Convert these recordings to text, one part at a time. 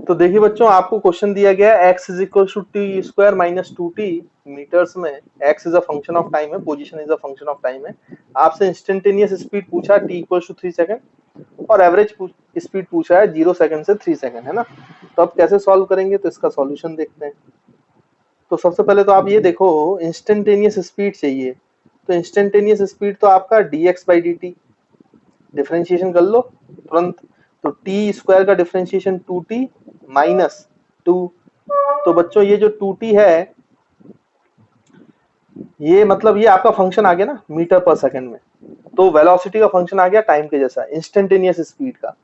तो देखिए बच्चों, आपको क्वेश्चन दिया गया है x is equal to T square minus 2t metres में। x is a function of time है, position is a function of time है। आपसे इंस्टेंटेनियस स्पीड पूछा t इक्वल टू 3 सेकंड और एवरेज स्पीड पूछा है 0 सेकंड से 3 सेकंड, है ना। तो अब कैसे सॉल्व करेंगे, तो इसका सॉल्यूशन देखते हैं। तो सबसे पहले तो आप ये देखो, इंस्टेंटेनियस स्पीड चाहिए। तो इंस्टेंटेनियस स्पीड तो आपका dx बाई dt, डिफरेंशिएशन कर लो तुरंत। तो टी स्क्वायर का डिफरेंशिएशन 2t माइनस 2। तो बच्चों ये जो 2t है, ये मतलब ये आपका फंक्शन आ गया ना मीटर पर सेकंड में। तो वेलोसिटी का फंक्शन आ गया टाइम के जैसा, इंस्टेंटेनियस स्पीड का।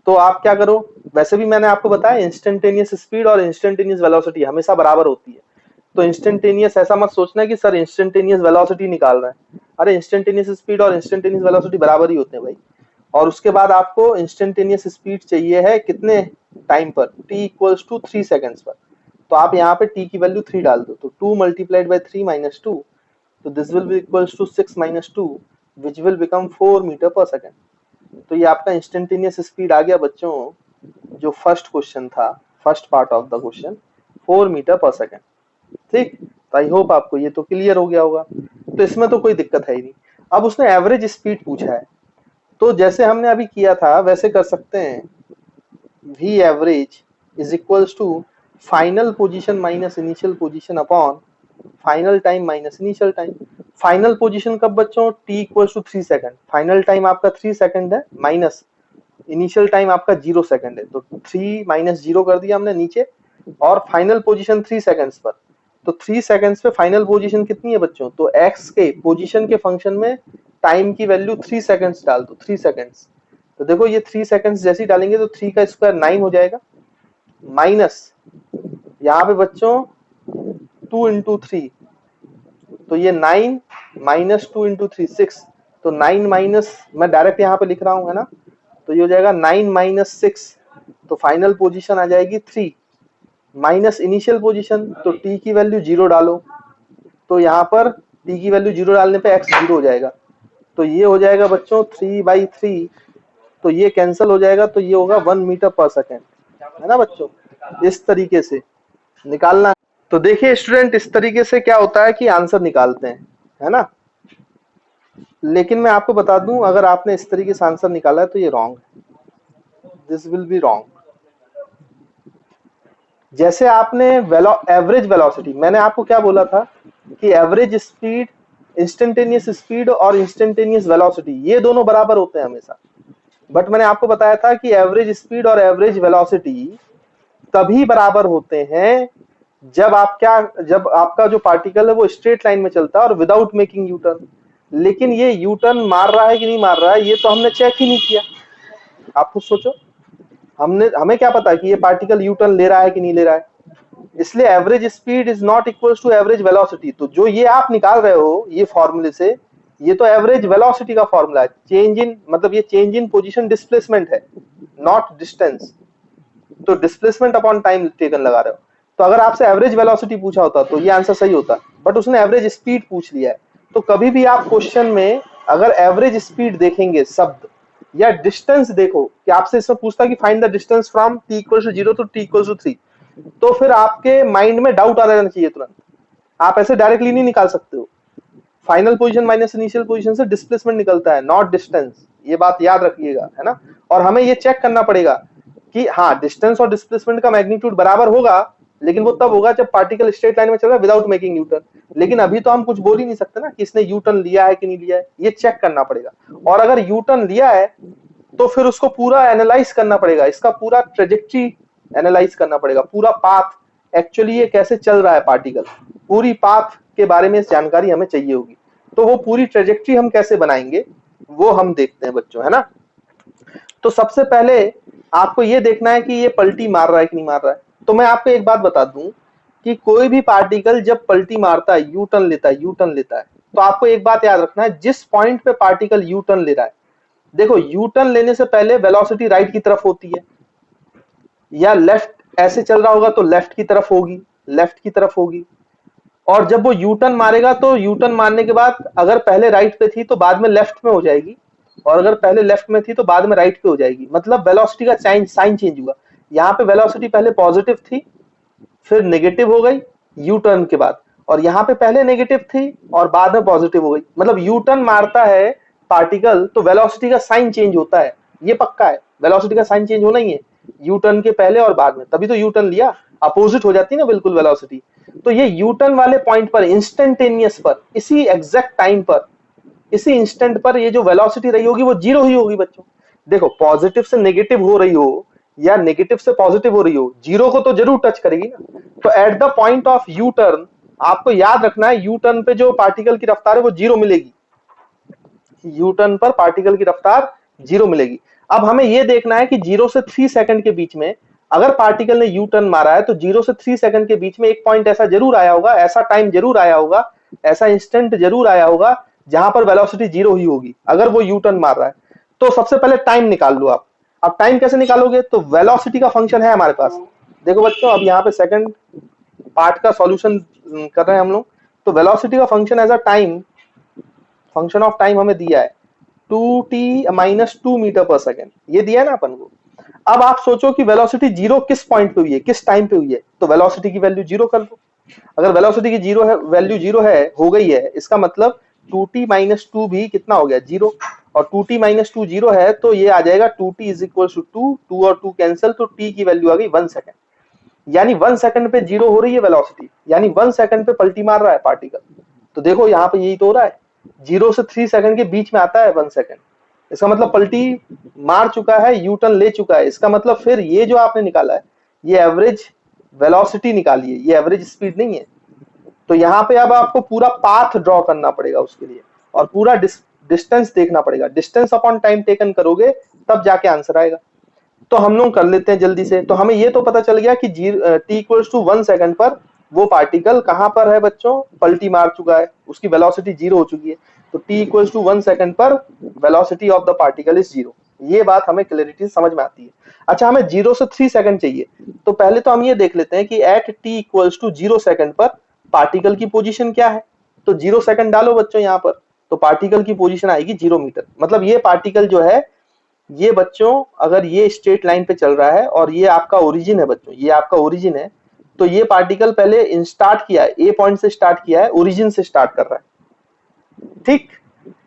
तो आप क्या करो, वैसे भी मैंने आपको बताया इंस्टेंटेनियस स्पीड और इंस्टेंटेनियस वेलोसिटी हमेशा बराबर होती है। तो इंस्टेंटेनियस ऐसा मत सोचना कि सर इंस्टेंटेनियस वेलोसिटी निकाल रहे हैं। अरे इंस्टेंटेनियस स्पीड और इंस्टेंटेनियस वेलोसिटी बराबर ही होते हैं भाई। और उसके बाद आपको इंस्टेंटेनियस स्पीड चाहिए है कितने टाइम पर, t इक्वल्स टू 3 सेकंड्स पर। तो आप यहाँ पे t की वैल्यू 3 डाल दो, तो 2 मल्टीप्लाइड बाय 3 माइनस 2, तो this will be equals to 6 minus 2 which will become 4 metre पर सेकंड। तो ये आपका इंस्टेंटेनियस स्पीड आ गया बच्चों, जो फर्स्ट क्वेश्चन था, first part of the question, 4 metre पर सेकंड। ठीक, तो आई होप आपको ये तो क्लियर हो गया होगा। तो इसमें तो कोई दिक्कत है ही नहीं। अब उसने एवरेज स्पीड पूछा है, तो जैसे हमने अभी किया था वैसे कर सकते हैं। v average is equals to final position minus initial position upon final time minus initial time. Final position कब बच्चों, t equals to 3 second, final time आपका 3 सेकंड है, माइनस इनिशियल टाइम आपका 0 सेकंड है। तो 3 माइनस 0 कर दिया हमने नीचे, और फाइनल पोजीशन 3 सेकंड्स पर। तो 3 सेकंड्स पे फाइनल पोजीशन कितनी है बच्चों, तो x के पोजीशन के फंक्शन में टाइम की वैल्यू 3 सेकंड्स डाल दो, 3 सेकंड्स। तो देखो ये 3 सेकंड्स जैसे ही डालेंगे तो 3 का स्क्वायर 9 हो जाएगा, माइनस यहाँ पे बच्चों 2 इंटू 3, तो ये 9 माइनस 2 इंटू 3 6। तो 9 माइनस, मैं डायरेक्ट यहाँ पे लिख रहा हूँ, है ना। तो ये हो जाएगा 9 माइनस 6, तो फाइनल पोजीशन आ जाएगी 3 माइनस इनिशियल पोजीशन, तो t की वैल्यू 0 डालो। तो यहाँ पर t की वैल्यू 0 डालने पे x 0 हो जाएगा। तो ये हो जाएगा बच्चों 3/3, तो ये कैंसिल हो जाएगा, तो ये होगा 1 मीटर पर सेकेंड, है ना बच्चों। इस तरीके से निकालना। तो देखिए स्टूडेंट, इस तरीके से क्या होता है कि आंसर निकालते हैं, है ना। लेकिन मैं आपको बता दूं, अगर आपने इस तरीके से आंसर निकाला है तो ये रॉन्ग है, दिस विल बी रॉन्ग। जैसे आपने एवरेज वेलोसिटी, मैंने आपको क्या बोला था कि एवरेज स्पीड, इंस्टेंटेनियस स्पीड और इंस्टेंटेनियस वेलोसिटी ये दोनों बराबर होते हैं हमेशा। बट मैंने आपको बताया था कि एवरेज स्पीड और एवरेज वेलोसिटी तभी बराबर होते हैं जब आपका जो पार्टिकल है वो स्ट्रेट लाइन में चलता है और विदाउट मेकिंग यू टर्न। लेकिन ये यू टर्न मार रहा है कि नहीं मार रहा है, ये तो हमने चेक ही नहीं किया। आप खुद सोचो, हमें क्या पता कि ये पार्टिकल यू टर्न ले रहा है कि नहीं ले रहा है। इसलिए average speed is not equal to average velocity. तो जो ये आप निकाल रहे हो ये फॉर्मूले से, ये तो एवरेज वेलोसिटी का फॉर्मूला है। चेंज इन, मतलब ये चेंज इन पोजीशन डिस्प्लेसमेंट है, नॉट डिस्टेंस। तो डिस्प्लेसमेंट अपॉन टाइम टेकन लगा रहे हो। तो अगर आपसे एवरेज वेलोसिटी पूछा होता तो ये आंसर सही होता, बट उसने एवरेज स्पीड पूछ लिया है। तो कभी भी आप क्वेश्चन में अगर एवरेज स्पीड देखेंगे शब्द, या डिस्टेंस देखो कि आपसे इसमें पूछता कि find the distance from t equals to 0 to t equals to 3, तो फिर आपके माइंड में डाउट आ जाना चाहिए तुरंत। आप ऐसे डायरेक्टली नहीं निकाल सकते हो। Final position minus initial position से डिस्प्लेसमेंट निकलता है, नॉट डिस्टेंस। ये बात याद रखिएगा, है ना। और हमें ये चेक करना पड़ेगा कि हाँ, डिस्टेंस और डिस्प्लेसमेंट का मैग्नीट्यूड बराबर होगा, लेकिन वो तब होगा जब पार्टिकल स्ट्रेट लाइन में चल रहा है विदाउट मेकिंग यू टर्न। लेकिन अभी तो हम कुछ बोल ही नहीं सकते ना कि इसने यू टर्न लिया है कि नहीं लिया है, ये चेक करना पड़ेगा। और अगर यू टर्न लिया है तो फिर उसको पूरा एनालाइज करना पड़ेगा, इसका पूरा ट्रेजेक्टरी एनालाइज करना पड़ेगा, पूरा पाथ, एक्चुअली ये कैसे चल रहा है पार्टिकल, पूरी पाथ के बारे में जानकारी हमें चाहिए होगी। तो वो पूरी ट्रेजेक्टरी हम कैसे बनाएंगे वो हम देखते हैं बच्चों, है ना। तो सबसे पहले आपको ये देखना है कि ये पलटी मार रहा है कि नहीं मार रहा है। तो मैं आपको एक बात बता दूं कि कोई भी पार्टिकल जब पलटी मारता है, यू टर्न लेता है, तो आपको एक बात याद रखना है, जिस पॉइंट पे पार्टिकल यू टर्न ले रहा है, देखो यू टर्न लेने से पहले वेलोसिटी राइट की तरफ होती है, या लेफ्ट ऐसे चल रहा होगा तो लेफ्ट की तरफ होगी। और जब वो यू टर्न मारेगा तो यू टर्न मारने के बाद अगर पहले राइट पे थी तो बाद में लेफ्ट में हो जाएगी, और अगर पहले लेफ्ट में थी तो बाद में राइट पे हो जाएगी। मतलब वेलोसिटी का साइन चेंज हुआ। यहाँ पे वेलोसिटी पहले पॉजिटिव थी, फिर नेगेटिव हो गई यू टर्न के बाद, और यहाँ पे पहले नेगेटिव थी और बाद में पॉजिटिव हो गई। मतलब यू टर्न मारता है पार्टिकल तो वेलोसिटी का साइन चेंज होता है, ये पक्का है, वेलोसिटी का साइन चेंज होना ही है यू टर्न के पहले और बाद में, तभी तो यू टर्न लिया, अपोजिट हो जाती है ना बिल्कुल वेलोसिटी। तो ये यू टर्न वाले पॉइंट पर इंस्टेंटेनियस पर, इसी एग्जैक्ट टाइम पर, इसी इंस्टेंट पर ये जो वेलोसिटी रही होगी वो जीरो ही होगी बच्चों। देखो पॉजिटिव से नेगेटिव हो रही हो या नेगेटिव से पॉजिटिव हो रही हो, जीरो को तो जरूर टच करेगी ना। तो at the point of U turn आपको याद रखना है यू टर्न पे जो पार्टिकल की रफ्तार है वो जीरो मिलेगी, यू टर्न पर पार्टिकल की रफ्तार जीरो मिलेगी। अब हमें यह देखना है कि 0 से 3 सेकंड के बीच में अगर पार्टिकल ने यू टर्न मारा है तो 0 से 3 सेकंड के बीच में एक पॉइंट ऐसा जरूर आया होगा, ऐसा टाइम जरूर आया होगा, ऐसा इंस्टेंट जरूर आया होगा जहां पर वेलोसिटी जीरो ही होगी अगर वो यू टर्न मार रहा है। तो सबसे पहले टाइम निकाल लो आप। अब टाइम कैसे निकालोगे, तो वेलोसिटी का फंक्शन है हमारे पास। देखो बच्चों अब यहाँ पे सेकंड पार्ट का सॉल्यूशन कर रहे हैं हम लोग। तो वेलोसिटी का function as a time, function of time हमें दिया है 2t - 2 मीटर पर सेकेंड, ये दिया है ना अपन को। अब आप सोचो कि वेलोसिटी जीरो किस पॉइंट पे हुई है, किस टाइम पे हुई है, तो वेलोसिटी की वैल्यू जीरो कर लो। अगर वेलोसिटी की जीरो है, वैल्यू जीरो है, हो गई है, इसका मतलब 2t - 2 भी कितना हो गया, जीरो। और 2t - 2 जीरो है तो ये आ जाएगा 2t इज इक्वल टू 2, 2 और 2 कैंसिल, तो t की वैल्यू आ गई 1 सेकंड। यानी 1 सेकंड पे जीरो हो रही है वेलोसिटी, यानी 1 सेकंड पे पलटी मार रहा है पार्टिकल। तो देखो यहाँ पे यही तो हो रहा है, 0 से 3 सेकंड के बीच में आता है 1 सेकंड, इसका मतलब पलटी मार चुका है, यू टर्न ले चुका है। इसका मतलब फिर ये जो आपने निकाला है ये एवरेज वेलोसिटी निकाली है, ये एवरेज स्पीड नहीं है। तो यहाँ पे अब आपको पूरा पाथ ड्रॉ करना पड़ेगा उसके लिए, और पूरा डिस्टेंस देखना पड़ेगा, डिस्टेंस अपॉन टाइम टेकन करोगे तब जाके आंसर आएगा। तो हम लोग कर लेते हैं जल्दी से। तो हमें ये तो पता चल गया कि t इक्वल्स टू 1 सेकंड पर वो पार्टिकल कहां पर है बच्चों, पलटी मार चुका है, उसकी वेलोसिटी जीरो हो चुकी है। तो t इक्वल्स टू 1 सेकंड पर velocity of the particle is zero. ये बात हमें क्लैरिटी समझ में आती है। अच्छा हमें 0 से 3 सेकंड चाहिए, तो पहले तो हम ये देख लेते हैं कि at t equals to 0 second पर पार्टिकल की पोजीशन क्या है। तो 0 सेकंड डालो बच्चों यहाँ पर, तो पार्टिकल की पोजीशन आएगी 0 मीटर। मतलब ये पार्टिकल जो है, ये बच्चों अगर ये स्ट्रेट लाइन पे चल रहा है और ये आपका ओरिजिन है बच्चों, ये आपका ओरिजिन है, तो ये पार्टिकल पहले स्टार्ट किया है, ए पॉइंट से स्टार्ट किया है, ओरिजिन से स्टार्ट कर रहा है, ठीक।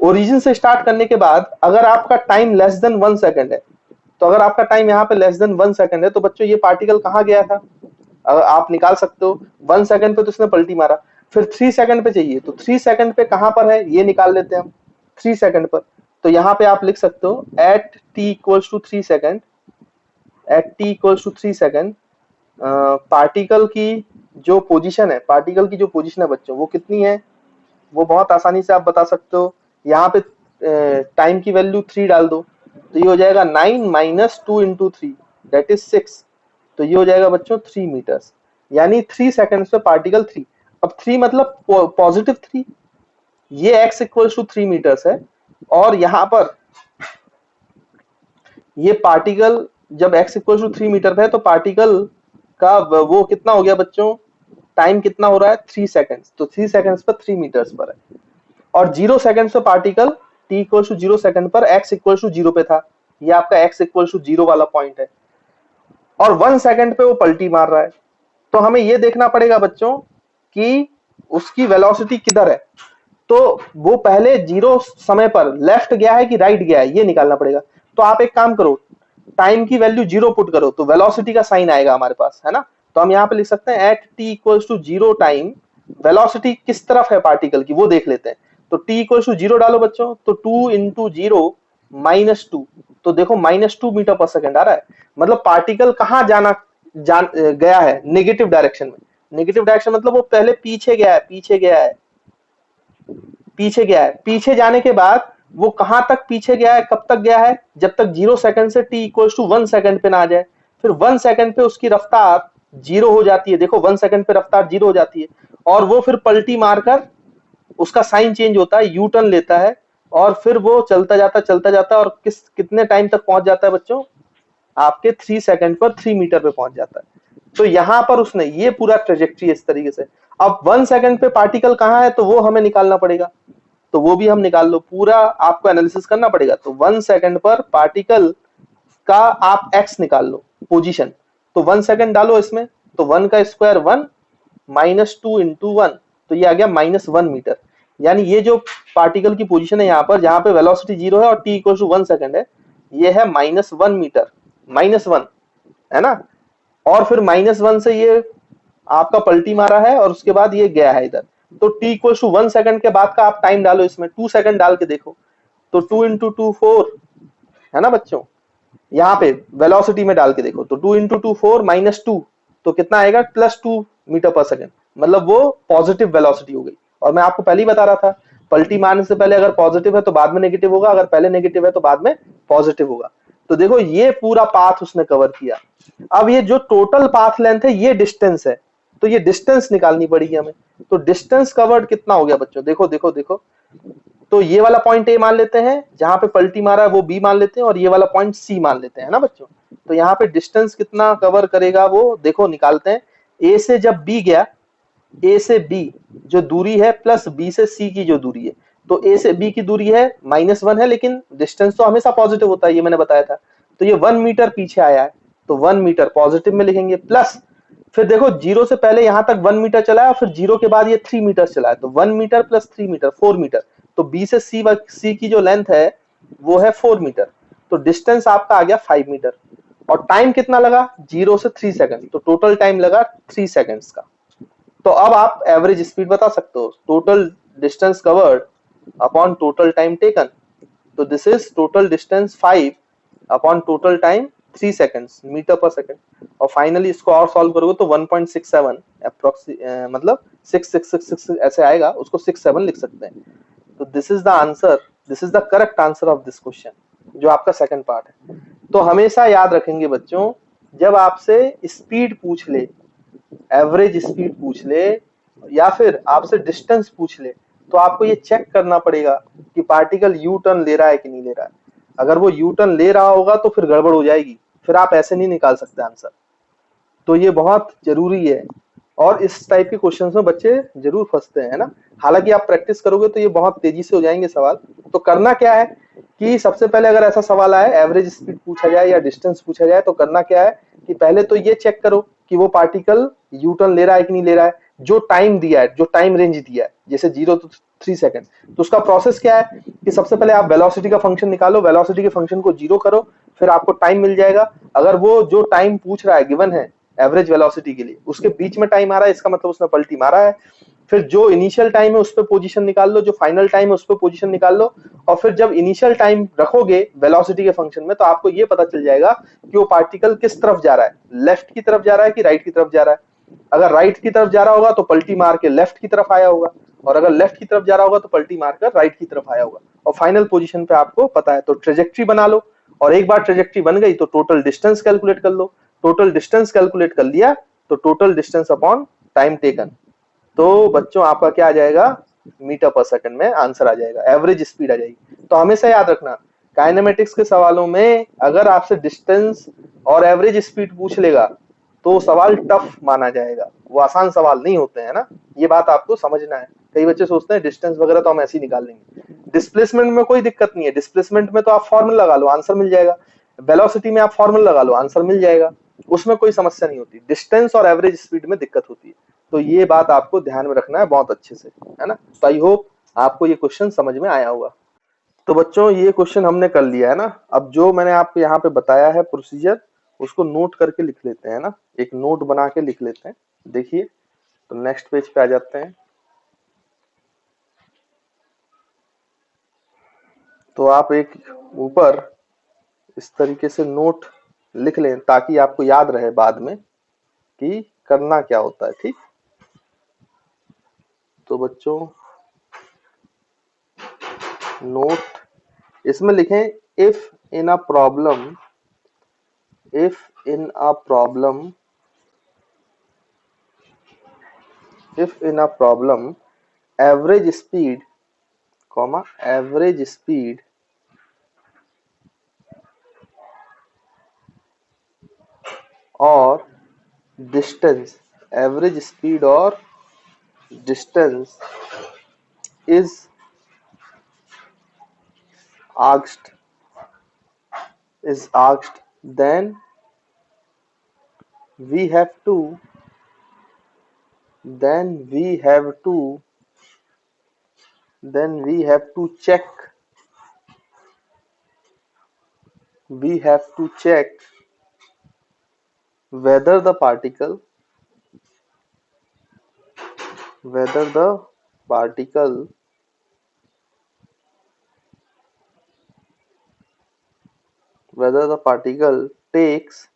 ओरिजिन से स्टार्ट करने के बाद अगर आपका टाइम लेस देन 1 सेकंड है, तो अगर आपका टाइम यहाँ पे लेस देन 1 सेकंड है, तो बच्चों ये पार्टिकल कहाँ गया था, आप निकाल सकते हो। 1 सेकंड पे तो उसने पलटी मारा, फिर 3 सेकंड पे चाहिए, तो 3 सेकंड पे कहां पर है ये निकाल लेते हैं हम, 3 सेकंड पर। तो यहाँ पे आप लिख सकते हो at t equals to 3 second, at t equals to 3 second particle की जो पोजीशन है, पार्टिकल की जो पोजीशन है बच्चों वो कितनी है, वो बहुत आसानी से आप बता सकते हो। यहाँ पे टाइम की वैल्यू 3 डाल दो, तो ये हो जाएगा 9 माइनस 2 इंटू 3 दैट इज 6। तो ये हो जाएगा बच्चों 3 मीटर्स, यानी 3 सेकंड्स पे पार्टिकल 3। अब 3 मतलब पॉजिटिव 3, ये x इक्वल्स टू 3 मीटर्स है। और यहाँ पर ये पार्टिकल जब x इक्वल्स टू 3 मीटर पे है, तो पार्टिकल का वो कितना हो गया बच्चों, टाइम कितना हो रहा है 3 सेकंड्स, तो 3 सेकंड्स पर 3 मीटर्स पर है। और 0 सेकंड्स पे particle t equals to 0 second पर x इक्वल्स टू 0 पे था, ये आपका x इक्वल्स टू 0 वाला पॉइंट है। और 1 सेकंड पे वो पलटी मार रहा है, तो हमें ये देखना पड़ेगा बच्चों कि उसकी वेलोसिटी किधर है। तो वो पहले 0 समय पर लेफ्ट गया है कि राइट गया है, ये निकालना पड़ेगा। तो आप एक काम करो, टाइम की वैल्यू 0 पुट करो, तो वेलोसिटी का साइन आएगा हमारे पास, है ना। तो हम यहाँ पे लिख सकते हैं at t equals to 0 time, velocity किस तरफ है पार्टिकल की वो देख लेते हैं। तो t इक्वल्स टू 0 डालो बच्चों, तो 2 इंटू 0 माइनस 2, तो देखो -2 मीटर पर सेकंड आ रहा है। मतलब पार्टिकल कहाँ गया है, नेगेटिव डायरेक्शन में। नेगेटिव डायरेक्शन मतलब वो पहले पीछे गया है, पीछे गया है, पीछे गया है। पीछे जाने के बाद वो कहां तक पीछे गया है, कब तक गया है, जब तक 0 सेकंड से t इक्वल्स टू 1 सेकंड पे ना आ जाए। फिर 1 सेकंड पे उसकी रफ्तार 0 हो जाती है, देखो 1 सेकंड पे रफ्तार 0 हो जाती है, और वो फिर पलटी मारकर उसका साइन चेंज होता है, यू टर्न लेता है, और फिर वो चलता जाता और कितने टाइम तक पहुंच जाता है बच्चों, आपके 3 सेकंड पर 3 मीटर पे पहुंच जाता है। तो यहां पर उसने ये पूरा ट्रेजेक्ट्री इस तरीके से। अब 1 सेकंड पे पार्टिकल कहां है, तो वो हमें निकालना पड़ेगा, तो वो भी हम निकाल लो, पूरा आपको एनालिसिस करना पड़ेगा। तो 1 सेकंड पर पार्टिकल का आप x निकाल लो पोजीशन, तो 1 सेकंड डालो इसमें, तो 1 का स्क्वायर 1 माइनस 2 इंटू 1, तो ये आ गया -1 मीटर। यानी ये जो पार्टिकल की पोजीशन है यहाँ पर, जहाँ पे वेलोसिटी 0 है और t इक्वल टू 1 सेकंड है, ये है -1 मीटर, -1, है ना। और फिर -1 से ये आपका पलटी मारा है और उसके बाद ये गया है इधर। तो t इक्वल टू 1 सेकंड के बाद का आप टाइम डालो इसमें, 2 सेकंड डाल के देखो, तो 2 इंटू 2 4, है ना बच्चों। यहाँ पे वेलोसिटी में डाल के देखो, तो 2 इंटू 2 4 माइनस 2, तो कितना आएगा +2 मीटर पर सेकंड, मतलब वो पॉजिटिव वेलोसिटी हो गई। और मैं आपको पहले ही बता रहा था, पलटी मारने से पहले अगर पॉजिटिव है तो बाद में नेगेटिव होगा, अगर पहले नेगेटिव है तो बाद में पॉजिटिव होगा। तो देखो ये पूरा पाथ उसने कवर किया। अब ये जो टोटल पाथ लेंथ है, ये डिस्टेंस है, तो ये डिस्टेंस निकालनी पड़ेगी हमें। तो डिस्टेंस कवर्ड कितना हो गया बच्चों, देखो देखो देखो, तो ये वाला पॉइंट ए मान लेते हैं, जहां पे पलटी मारा है वो बी मान लेते हैं, और ये वाला पॉइंट सी मान लेते हैं, ना बच्चों। तो यहाँ पे डिस्टेंस कितना कवर करेगा वो देखो निकालते हैं। ए से जब बी गया, ए से बी जो दूरी है प्लस बी से सी की जो दूरी है, तो ए से बी की दूरी है -1 है, लेकिन डिस्टेंस तो हमेशा पॉजिटिव होता है, ये मैंने बताया था। तो ये 1 मीटर पीछे आया है, तो 1 मीटर पॉजिटिव में लिखेंगे, प्लस फिर देखो 0 से पहले यहां तक 1 मीटर चला है, और फिर 0 के बाद ये 3 मीटर चला है, तो 1 मीटर प्लस 3 मीटर 4 मीटर। तो बी से सी की जो लेंथ है वो है 4 मीटर, तो डिस्टेंस आपका आ गया 5 मीटर। और टाइम कितना लगा, 0 से 3 सेकंड, तो टोटल टाइम लगा 3 सेकंड्स का। तो अब आप एवरेज स्पीड बता सकते हो, total distance covered upon total time taken. तो this is total distance 5 upon total time 3 seconds metre पर सेकंड। और फाइनली इसको और सॉल्व करोगे तो 1.67 मतलब 6666 ऐसे आएगा, उसको 67 लिख सकते हैं। तो this is the answer, this is the correct answer of this question, जो आपका सेकंड पार्ट है। तो हमेशा याद रखेंगे बच्चों, जब आपसे स्पीड पूछ ले, एवरेज स्पीड पूछ ले, या फिर आपसे डिस्टेंस पूछ ले, तो आपको ये चेक करना पड़ेगा कि पार्टिकल यू टर्न ले रहा है कि नहीं ले रहा है। अगर वो यू टर्न ले रहा होगा तो फिर गड़बड़ हो जाएगी, फिर आप ऐसे नहीं निकाल सकते आंसर। तो ये बहुत जरूरी है, और इस टाइप के क्वेश्चंस में बच्चे जरूर फंसते हैं, है ना। हालांकि आप प्रैक्टिस करोगे तो ये बहुत तेजी से हो जाएंगे सवाल। तो करना क्या है कि सबसे पहले अगर ऐसा सवाल आए, एवरेज स्पीड पूछा जाए या डिस्टेंस पूछा जाए, तो करना क्या है कि पहले तो ये चेक करो कि वो पार्टिकल यू टर्न ले रहा है कि नहीं ले रहा है। जो टाइम दिया है, जो टाइम रेंज दिया है, जैसे 0 to 3 सेकंड, तो उसका प्रोसेस क्या है कि सबसे पहले आप वेलोसिटी का फंक्शन निकालो, वेलोसिटी के फंक्शन को 0 करो, फिर आपको टाइम मिल जाएगा। अगर वो जो टाइम पूछ रहा है गिवन है एवरेज वेलोसिटी के लिए, उसके बीच में टाइम आ रहा है, इसका मतलब उसने पलटी मारा है। फिर जो इनिशियल टाइम है उस पर पोजीशन निकाल लो, जो फाइनल टाइम है उस पर पोजीशन निकाल लो। और फिर जब इनिशियल टाइम रखोगे वेलोसिटी के फंक्शन में, तो आपको ये पता चल जाएगा कि वो पार्टिकल किस तरफ जा रहा है, लेफ्ट की तरफ जा रहा है कि राइट की तरफ जा रहा है। अगर राइट की तरफ जा रहा होगा तो पलटी मार के लेफ्ट की तरफ आया होगा, और अगर लेफ्ट की तरफ जा रहा होगा तो पलटी मारकर राइट की तरफ आया होगा। और फाइनल पोजीशन पे आपको पता है, तो ट्रेजेक्ट्री बना लो, और एक बार ट्रेजेक्ट्री बन गई तो टोटल डिस्टेंस कैलकुलेट कर लो। टोटल डिस्टेंस कैलकुलेट कर लिया तो total distance upon time taken, तो बच्चों आपका क्या आ जाएगा, मीटर पर सेकंड में आंसर आ जाएगा, एवरेज स्पीड आ जाएगी। तो हमेशा याद रखना, काइनेमेटिक्स के सवालों में अगर आपसे डिस्टेंस और एवरेज स्पीड पूछ लेगा तो सवाल टफ माना जाएगा, वो आसान सवाल नहीं होते हैं ना। ये बात आपको समझना है। कई बच्चे सोचते हैं डिस्टेंस वगैरह तो हम ऐसे ही निकाल लेंगे। डिस्प्लेसमेंट में कोई दिक्कत नहीं है, डिस्प्लेसमेंट में तो आप फॉर्मूला लगा लो आंसर मिल जाएगा। वेलोसिटी में आप फॉर्मूला लगा लो आंसर मिल जाएगा, उसमें कोई समस्या नहीं होती। डिस्टेंस और एवरेज स्पीड में दिक्कत होती है। तो ये बात आपको ध्यान में रखना है बहुत अच्छे से, है ना। तो आई होप आपको ये क्वेश्चन समझ में आया होगा। तो बच्चों ये क्वेश्चन हमने कर लिया है ना। अब जो मैंने आपको यहाँ पे बताया है प्रोसीजर, उसको नोट करके लिख लेते हैं ना, एक नोट बना के लिख लेते हैं। देखिए, तो नेक्स्ट पेज पे आ जाते हैं। तो आप एक ऊपर इस तरीके से नोट लिख लें ताकि आपको याद रहे बाद में कि करना क्या होता है, ठीक। तो बच्चों नोट इसमें लिखें, if in a problem, if in a problem, if in a problem average speed comma average speed or distance, average speed or distance is asked, then we have to then we have to check, we have to check whether the particle whether the particle takes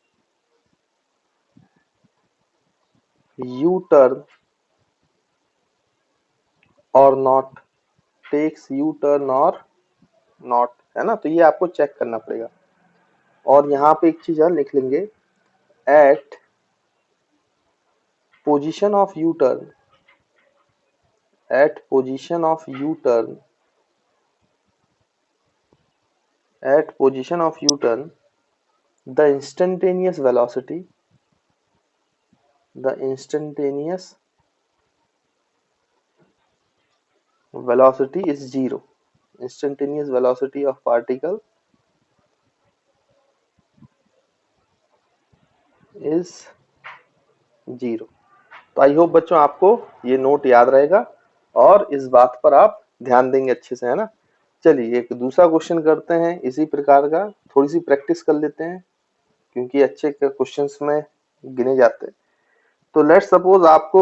U-turn or not, है ना। तो ये आपको check करना पड़ेगा। और यहाँ पे एक चीज और लिख लेंगे, at position of U turn, at position of u-turn the instantaneous velocity is zero. Instantaneous velocity of particle is zero. तो आई होप बच्चों आपको ये नोट याद रहेगा और इस बात पर आप ध्यान देंगे अच्छे से, है ना। चलिए एक दूसरा क्वेश्चन करते हैं इसी प्रकार का, थोड़ी सी प्रैक्टिस कर लेते हैं क्योंकि अच्छे क्वेश्चंस में गिने जाते हैं। तो लेट्स सपोज आपको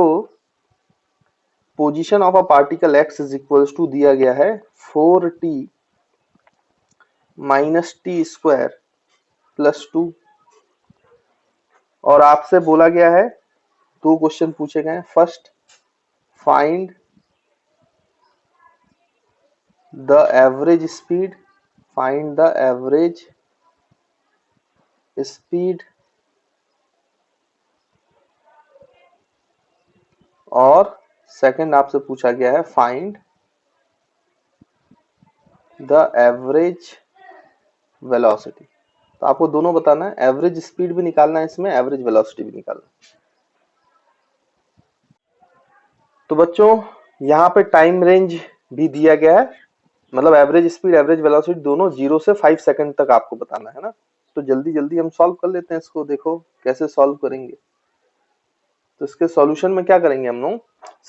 position of a particle x is equals to दिया गया है 4t minus T square plus 2 और आपसे बोला गया है, दो क्वेश्चन पूछे गए हैं। First, find the average speed, और सेकंड आपसे पूछा गया है फाइंड द एवरेज वेलोसिटी। तो आपको दोनों बताना है, एवरेज स्पीड भी निकालना है इसमें, एवरेज वेलोसिटी भी निकालना है। तो बच्चों यहाँ पे टाइम रेंज भी दिया गया है, मतलब एवरेज स्पीड एवरेज वेलोसिटी दोनों 0 से 5 सेकंड तक आपको बताना है ना। तो जल्दी जल्दी हम सॉल्व कर लेते हैं इसको, देखो कैसे सॉल्व करेंगे। तो इसके सॉल्यूशन में क्या करेंगे हम लोग,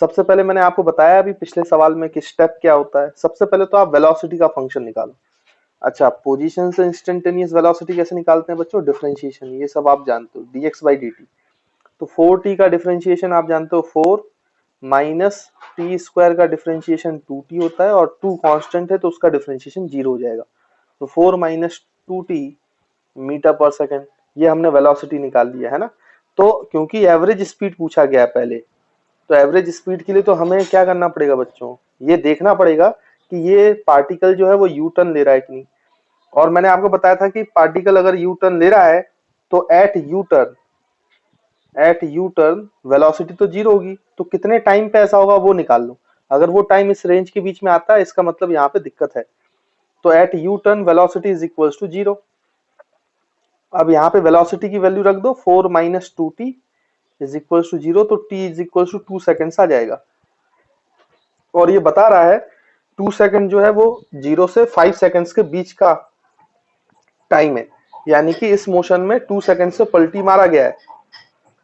सबसे पहले मैंने आपको बताया अभी पिछले सवाल में कि स्टेप क्या होता है। सबसे पहले तो आप वेलोसिटी का फंक्शन निकालो। अच्छा, पोजीशन से इंस्टेंटेनियस वेलोसिटी कैसे निकालते हैं बच्चों, डिफरेंशिएशन, ये सब आप जानते हो, dx by dt। तो 4t का डिफरेंशिएशन आप जानते हो 4 माइनस टी स्क्वायर का डिफरेंशिएशन 2t होता है और 2 कांस्टेंट है तो उसका डिफरेंशिएशन 0 हो जाएगा। तो 4 माइनस 2t मीटर पर सेकंड, ये हमने वेलोसिटी निकाल लिया है ना। तो क्योंकि एवरेज स्पीड पूछा गया है पहले, तो एवरेज स्पीड के लिए तो हमें क्या करना पड़ेगा बच्चों, ये देखना पड़ेगा कि ये पार्टिकल जो है वो यू टर्न ले रहा है कि नहीं। और मैंने आपको बताया था कि पार्टिकल अगर यू टर्न ले रहा है तो एट यू टर्न वेलोसिटी तो 0 होगी, तो कितने टाइम पे ऐसा होगा वो निकाल लो। अगर वो टाइम इस रेंज के बीच में आता है इसका मतलब यहाँ पे दिक्कत है। तो at U turn velocity is equals to 0। अब यहाँ पे वेलोसिटी की वैल्यू रख दो, 4 minus 2t is equals to 0, तो t is equals to 2 seconds आ जाएगा। और ये बता रहा है 2 सेकंड जो है वो 0 से 5 सेकंड्स के बीच का टाइम है, यानी कि इस मोशन में 2 सेकंड से पलटी मारा गया है।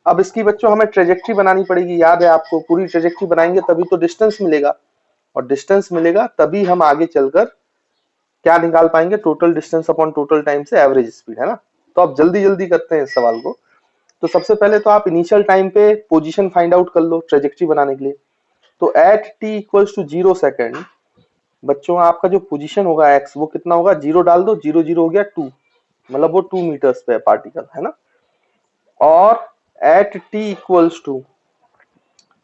अब इसकी बच्चों हमें ट्रेजेक्ट्री बनानी पड़ेगी, याद है आपको, पूरी ट्रेजेक्ट्री बनाएंगे तभी तो डिस्टेंस मिलेगा, और डिस्टेंस मिलेगा तभी हम आगे चलकर क्या निकाल पाएंगे, total distance upon total time से एवरेज स्पीड, है ना। तो आप जल्दी जल्दी करते हैं इस सवाल को। तो सबसे पहले तो आप इनिशियल टाइम पे पोजीशन फाइंड आउट कर लो ट्रेजेक्ट्री बनाने के लिए। तो at T equals to 0 second बच्चों आपका जो पोजीशन होगा x वो कितना होगा, 0 डाल दो, 0 0 हो गया 2, मतलब वो 2 मीटर्स पे है पार्टिकल, है ना। और at t equals to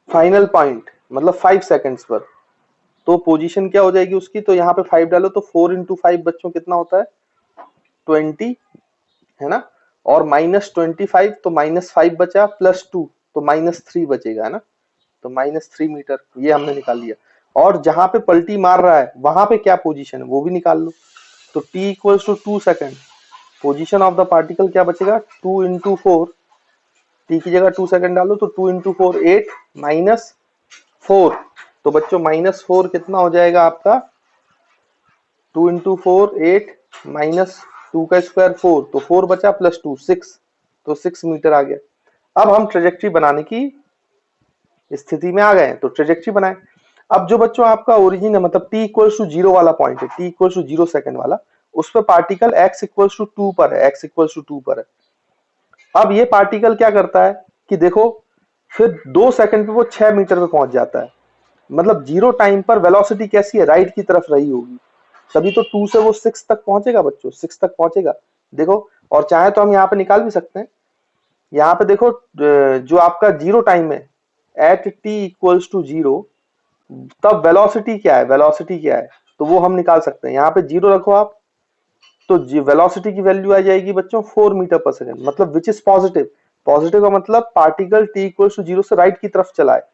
final point मतलब 5 सेकंड्स पर, तो पोजीशन क्या हो जाएगी उसकी, तो यहाँ पे 5 डालो तो 4 इंटू 5 बच्चों कितना होता है 20, है ना। और माइनस 25 तो माइनस 5 बचा, प्लस 2 तो माइनस 3 बचेगा, है ना। तो माइनस 3 मीटर ये हमने निकाल लिया। और जहां पे पलटी मार रहा है वहां पे क्या पोजीशन है वो भी निकाल लो। तो t equals to 2 second, position of the particle क्या बचेगा 2 इंटू 4, t की जगह 2 सेकंड डालो तो 2 इंटू 4 8 माइनस 4, तो बच्चों माइनस 4 कितना हो जाएगा आपका, 2 इंटू 4 8 माइनस 2 का स्क्वायर 4, तो 4 बचा प्लस 2 6, तो 6 मीटर आ गया। अब हम ट्रेजेक्ट्री बनाने की स्थिति में आ गए हैं, तो ट्रेजेक्ट्री बनाए। अब जो बच्चों आपका ओरिजिन है, मतलब t इक्वल्स टू 0 वाला पॉइंट है, t इक्वल्स टू 0 सेकंड वाला, उस पर पार्टिकल x इक्वल्स टू 2 पर है, x इक्वल्स टू 2 पर है। अब ये पार्टिकल क्या करता है कि देखो, फिर 2 सेकंड पे वो 6 मीटर पे पहुंच जाता है। मतलब 0 टाइम पर वेलोसिटी कैसी है, राइट की तरफ रही होगी, तभी तो 2 से वो 6 तक पहुंचेगा बच्चों, 6 तक पहुंचेगा। देखो, और चाहे तो हम यहाँ पे निकाल भी सकते हैं। यहाँ पे देखो, जो आपका 0 टाइम है, एट t इक्वल्स टू 0, तब वेलोसिटी क्या है, वेलोसिटी क्या है, तो वो हम निकाल सकते हैं। यहाँ पे 0 रखो आप, तो वेलोसिटी की वैल्यू आ जाएगी बच्चों 4 मीटर पर सेकंड, मतलब विच इज पॉजिटिव। पॉजिटिव का मतलब पार्टिकल t इक्वल्स टू 0 से राइट की तरफ चला है,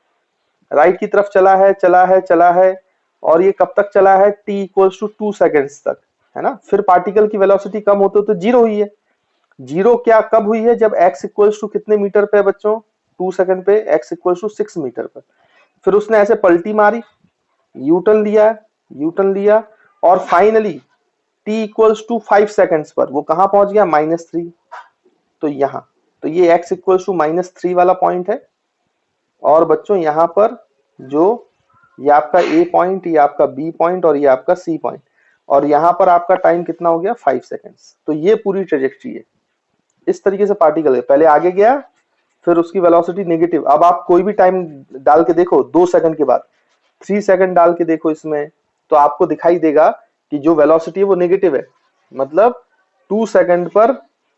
राइट की तरफ चला है, चला है, चला है, और ये कब तक चला है, t इक्वल्स टू 2 सेकंड्स तक, है ना। फिर पार्टिकल की वेलोसिटी कम होते तो 0 हुई है। 0 क्या कब हुई है, जब x इक्वल्स टू कितने मीटर पे है बच्चों, 2 सेकंड पे, x इक्वल्स टू 6 मीटर पर। फिर उसने ऐसे पलटी मारी, यूटर्न लिया, यूटर्न लिया, और finally t equals to 5 seconds पर वो कहां पहुंच गया, -3। तो यहां, तो ये x इक्वल्स टू -3 वाला पॉइंट है। और बच्चों यहां पर जो ये आपका a पॉइंट, ये आपका b पॉइंट, और ये आपका c पॉइंट, और यहां पर आपका टाइम कितना हो गया, 5 सेकंड्स। तो ये पूरी ट्रेजेक्ट्री है। इस तरीके से पार्टिकल है, पहले आगे गया, फिर उसकी वेलोसिटी नेगेटिव। अब आप कोई भी टाइम डाल के देखो, 2 सेकंड के बाद 3 सेकंड डाल के देखो इसमें, तो आपको दिखाई देगा कि जो वेलोसिटी है वो नेगेटिव है। मतलब 2 सेकंड पर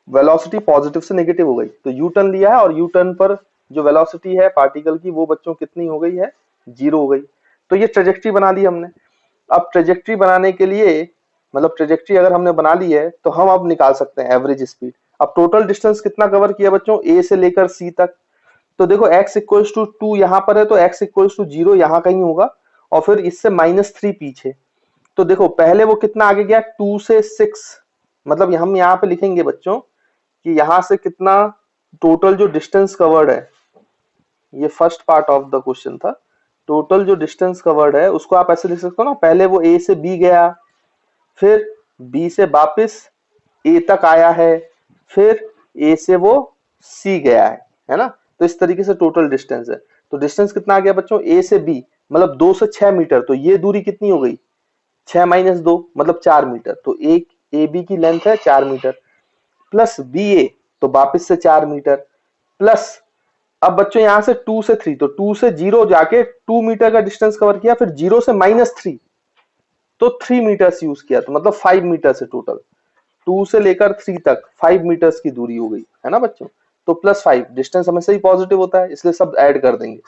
वेलोसिटी पॉजिटिव से नेगेटिव हो गई। तो यू टर्न लिया है, और यू टर्न पर जो वेलोसिटी है पार्टिकल की, वो बच्चों कितनी हो गई है, 0 हो गई। तो ये ट्रेजेक्ट्री बना ली हमने। अब ट्रेजेक्ट्री बनाने के लिए, मतलब ट्रेजेक्ट्री अगर हमने बना ली है, तो हम अब निकाल सकते हैं एवरेज स्पीड। अब टोटल डिस्टेंस कितना कवर किया बच्चों, ए से लेकर सी तक। तो देखो x इक्वल्स टू 2 यहाँ पर है, तो x इक्वल्स टू 0 यहाँ कहीं होगा, और फिर इससे -3 पीछे। तो देखो पहले वो कितना आगे गया, 2 से 6, मतलब हम यहाँ पे लिखेंगे बच्चों कि यहाँ से कितना टोटल जो डिस्टेंस कवर्ड है, ये first part of the question था। टोटल जो डिस्टेंस कवर्ड है उसको आप ऐसे लिख सकते हो ना, पहले वो a से b गया, फिर b से वापस a तक आया है, फिर a से वो c गया है ना। तो इस तरीके से टोटल डिस्टेंस है। तो डिस्टेंस कितना आ गया बच्चों, a से b, मतलब 2 से 6 मीटर। तो ये दूरी कितनी हो गई, 6 - 2 मतलब 4 मीटर। तो एक AB की लेंथ है 4 मीटर, प्लस BA तो वापस से 4 मीटर, प्लस अब बच्चों यहां से 2 से 3, तो 2 से 0 जाके 2 मीटर का डिस्टेंस कवर किया, फिर 0 से -3 तो 3 मीटर्स यूज किया, तो मतलब 5 मीटर से टोटल 2 से लेकर 3 तक 5 मीटर्स की दूरी हो गई, है ना बच्चों। तो +5, डिस्टेंस हमेशा ही पॉजिटिव होता है, इसलिए सब ऐड कर देंगे।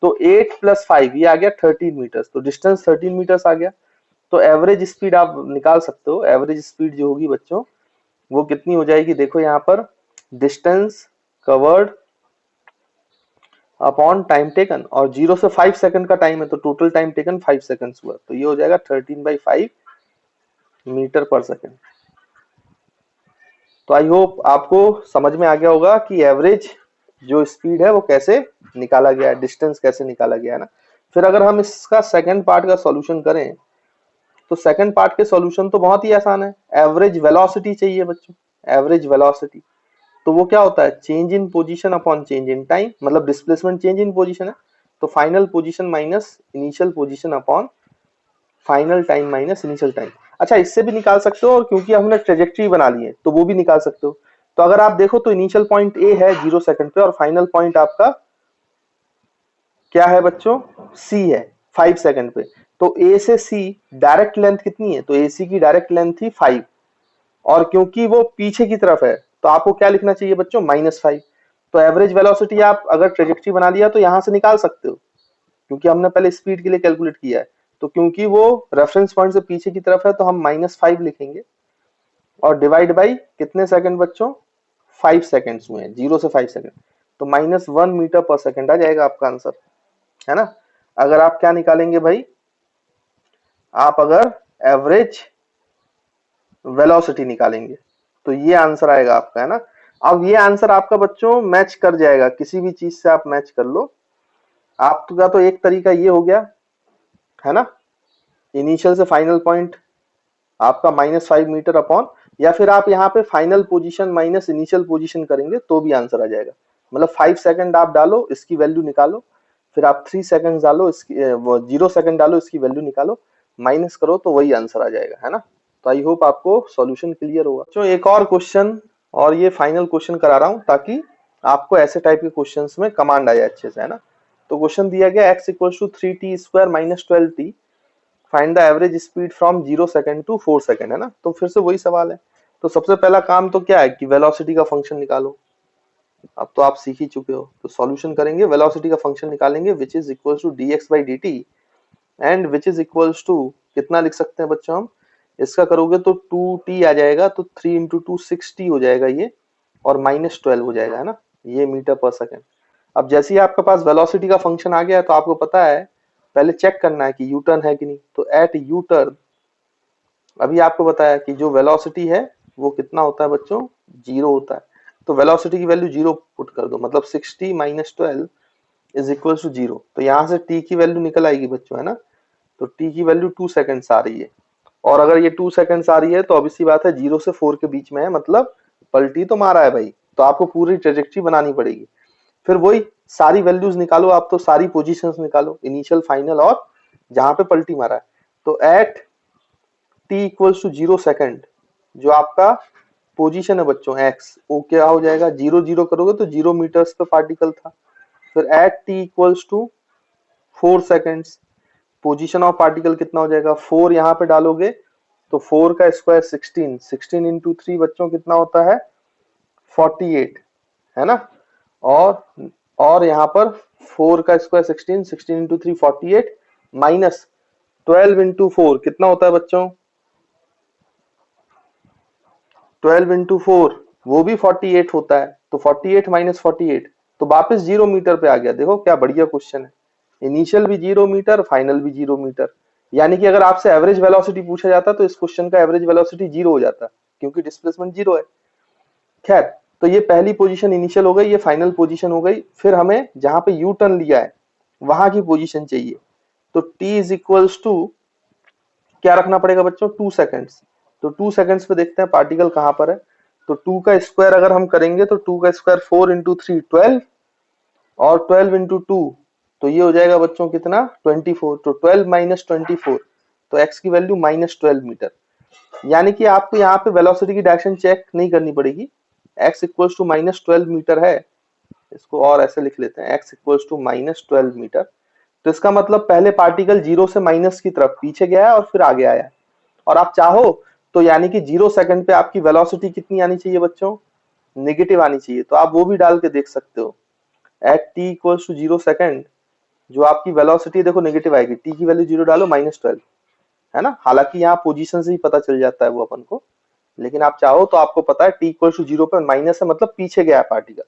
तो 8 + 5 ये आ गया 13 मीटर्स, तो डिस्टेंस 13 मीटर्स आ गया। तो एवरेज स्पीड आप निकाल सकते हो। एवरेज स्पीड जो होगी बच्चों, वो कितनी हो जाएगी, देखो यहाँ पर distance covered upon time taken, और 0 से 5 सेकंड का टाइम है, तो टोटल टाइम टेकन 5 सेकंड्स हुआ। तो ये हो जाएगा 13/5 मीटर पर सेकंड। तो आई होप आपको समझ में आ गया होगा कि एवरेज जो स्पीड है वो कैसे निकाला गया है, डिस्टेंस कैसे निकाला गया है ना। फिर अगर हम इसका सेकंड पार्ट का सॉल्यूशन करें, तो सेकंड पार्ट के सॉल्यूशन तो बहुत ही आसान है। एवरेज वेलोसिटी चाहिए बच्चों, एवरेज वेलोसिटी। तो वो क्या होता है, change in position upon change in time, मतलब डिस्प्लेसमेंट चेंज इन पोजीशन है, तो final position minus initial position upon final time minus initial time. अच्छा, इससे भी निकाल सकते हो, और क्योंकि हमने ट्रेजेक्ट्री बना ली है तो वो भी निकाल सकते हो। तो अगर आप देखो तो इनिशियल पॉइंट ए है 0 सेकंड पे, और फाइनल पॉइंट आपका क्या है बच्चों, सी है 5 सेकंड पे। तो ए से सी डायरेक्ट लेंथ कितनी है, तो ए सी की डायरेक्ट लेंथ थी 5, और क्योंकि वो पीछे की तरफ है तो आपको क्या लिखना चाहिए बच्चों, -5। तो एवरेज वेलोसिटी आप अगर ट्रेजेक्ट्री बना लिया तो यहां से निकाल सकते हो, क्योंकि हमने पहले स्पीड के लिए कैलकुलेट किया है। तो क्योंकि वो रेफरेंस पॉइंट से पीछे की तरफ है, तो हम -5 लिखेंगे, और डिवाइड बाई कितने सेकंड बच्चों, 5 सेकंड्स हुए हैं, 0 से 5 सेकंड, तो -1 मीटर पर सेकंड आ जाएगा आपका आंसर, है ना। अगर आप क्या निकालेंगे भाई, आप अगर एवरेज वेलोसिटी निकालेंगे तो ये आंसर आएगा आपका, है ना। अब ये आंसर आपका बच्चों मैच कर जाएगा, किसी भी चीज से आप मैच कर लो। आपका तो एक तरीका ये हो गया, है ना, इनिशियल से फाइनल पॉइंट आपका -5 मीटर अपॉन, या फिर आप यहाँ पे final position minus initial position करेंगे तो भी आंसर आ जाएगा। मतलब 5 सेकंड आप डालो, इसकी वैल्यू निकालो, फिर आप 3 सेकंड डालो, इसकी 0 सेकंड डालो, इसकी वैल्यू निकालो, माइनस करो तो वही आंसर आ जाएगा, है ना। तो आई होप आपको सॉल्यूशन क्लियर होगा। तो एक और क्वेश्चन, और ये फाइनल क्वेश्चन करा रहा हूं ताकि आपको ऐसे टाइप के क्वेश्चंस में कमांड आ जाए अच्छे से, है ना। तो क्वेश्चन दिया गया x equal to 3t² minus 12t, find the average speed from 0 second to 4 second, है ना। तो फिर से वही सवाल है। तो सबसे पहला काम तो क्या है कि वेलोसिटी का फंक्शन निकालो। अब तो आप सीख ही चुके हो, तो सॉल्यूशन करेंगे, वेलोसिटी का फंक्शन निकालेंगे which is equal to dx/dt, and which is equals to कितना लिख सकते हैं बच्चों हम, इसका करोगे तो 2t आ जाएगा, तो 3 इंटू 2 6t हो जाएगा ये, और माइनस 12 हो जाएगा, है ना, ये मीटर पर सेकेंड। अब जैसे ही आपके पास वेलोसिटी का फंक्शन आ गया तो आपको पता है पहले चेक करना है कि यू टर्न है कि नहीं। तो एट यू टर्न, अभी आपको बताया कि जो वेलोसिटी है वो कितना होता है बच्चों, 0 होता है। तो वेलोसिटी की वैल्यू 0 पुट कर दो, मतलब 60 माइनस 12 इज इक्वल टू 0। तो यहाँ से t की वैल्यू निकल आएगी बच्चों, है ना। तो t की वैल्यू 2 सेकंड्स आ रही है, और अगर ये 2 सेकंड्स आ रही है तो ऑब्वियसली बात है 0 से 4 के बीच में है, मतलब पलटी तो मारा है भाई। तो आपको पूरी ट्रेजेक्टरी बनानी पड़ेगी। फिर वही सारी वैल्यूज निकालो आप, तो सारी पोजीशंस निकालो, इनिशियल, फाइनल, और जहां पे पलटी मारा है। तो at t equals to 0 second, जो आपका पोजीशन है बच्चों x, वो क्या हो जाएगा, 0 0 करोगे तो 0 मीटर्स पे पार्टिकल था। फिर at t equals to 4 seconds, position of particle कितना हो जाएगा, 4 यहाँ पे डालोगे तो 4 का स्क्वायर 16, 16 इंटू 3 बच्चों कितना होता है, 48, है ना। और यहाँ पर 4 का स्क्वायर 16, 16 इंटू 3 48, माइनस 12 इंटू 4 कितना होता है बच्चों, 12 इंटू 4 वो भी 48 होता है। तो 48 माइनस 48, तो वापस 0 मीटर पे आ गया। देखो क्या बढ़िया क्वेश्चन है, इनिशियल भी 0 मीटर, फाइनल भी 0 मीटर। यानी कि अगर आपसे एवरेज वेलोसिटी पूछा जाता तो इस क्वेश्चन का एवरेज वेलोसिटी 0 हो जाता, क्योंकि डिस्प्लेसमेंट 0 है। खैर, तो ये पहली पोजीशन इनिशियल हो गई, ये फाइनल पोजीशन हो गई। फिर हमें जहां पे यू टर्न लिया है वहां की पोजीशन चाहिए। तो t इज इक्वल्स टू क्या रखना पड़ेगा बच्चों, 2 सेकंड्स। तो 2 सेकंड्स पे देखते हैं पार्टिकल कहां पर है। तो 2 का स्क्वायर अगर हम करेंगे तो 2 का स्क्वायर 4 इंटू 3 12, और 12 इंटू 2 तो ये हो जाएगा बच्चों कितना, 24। तो 12 माइनस 24, तो x की वैल्यू माइनस 12 मीटर। यानी कि आपको यहाँ पे वेलोसिटी की डायरेक्शन चेक नहीं करनी पड़ेगी, x equals to minus 12 meter है। इसको और ऐसे लिख लेते हैं, x equals to minus 12 meter. तो इसका मतलब पहले पार्टिकल 0 से माइनस की तरफ पीछे गया है और फिर आगे आया है। और आप चाहो तो यानी कि 0 सेकंड पे आपकी वेलोसिटी कितनी आनी चाहिए बच्चों, नेगेटिव आनी चाहिए। तो आप वो भी डाल के देख सकते हो, at t equals to 0 second जो आपकी वेलोसिटी देखो नेगेटिव आएगी, t की वैल्यू 0 डालो, माइनस 12, है ना। हालांकि यहाँ पोजीशन से ही पता चल जाता है वो अपन को, लेकिन आप चाहो तो आपको पता है t इक्वल्स टू 0 पे माइनस है, मतलब पीछे गया है पार्टिकल।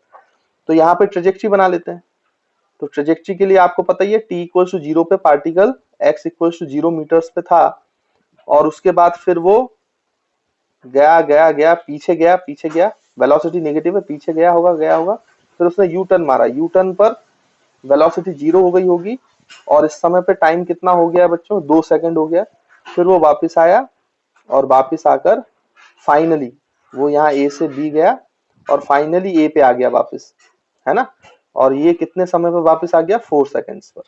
तो यहाँ पे ट्रेजेक्टरी बना लेते हैं। तो ट्रेजेक्टरी के लिए आपको पता ही है, t इक्वल्स टू 0 पे particle x equals to 0 meters पे था, और उसके बाद फिर वो गया गया गया पीछे गया, वेलोसिटी नेगेटिव है, पीछे गया होगा, फिर उसने यू टर्न मारा, यू टर्न पर वेलोसिटी 0 हो गई होगी, और इस समय पे टाइम कितना हो गया बच्चों, 2 सेकंड हो गया। फिर वो वापस आया, और वापस आकर फाइनली वो यहाँ ए से बी गया, और फाइनली ए पे आ गया वापस, है ना। और ये कितने समय पे वापस आ गया, 4 सेकंड्स पर,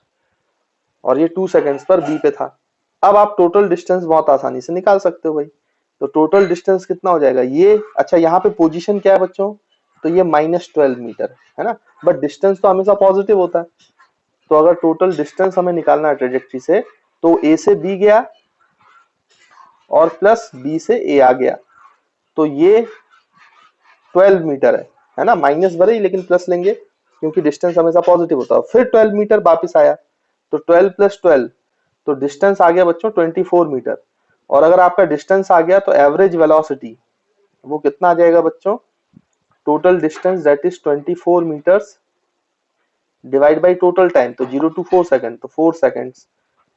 और ये 2 सेकंड्स पर बी पे था। अब आप टोटल डिस्टेंस बहुत आसानी से निकाल सकते हो भाई। तो टोटल डिस्टेंस कितना हो जाएगा ये, अच्छा यहाँ पे पोजीशन क्या है बच्चों, तो ये माइनस 12 मीटर, है ना। बट डिस्टेंस तो हमेशा पॉजिटिव होता है। तो अगर टोटल डिस्टेंस हमें निकालना है ट्रेजेक्टरी से, तो ए से बी गया और प्लस बी से ए आ गया, तो ये 12 मीटर है ना। माइनस भले ही लेकिन प्लस लेंगे, क्योंकि डिस्टेंस हमेशा पॉजिटिव होता है। फिर 12 मीटर वापस आया, तो 12 प्लस 12, तो डिस्टेंस आ गया बच्चों 24 मीटर। और अगर आपका डिस्टेंस आ गया तो एवरेज वेलोसिटी वो कितना आ जाएगा बच्चों, total distance that is 24 meters divide by total time, तो 0 टू 4 सेकंड, तो 4 सेकंड्स।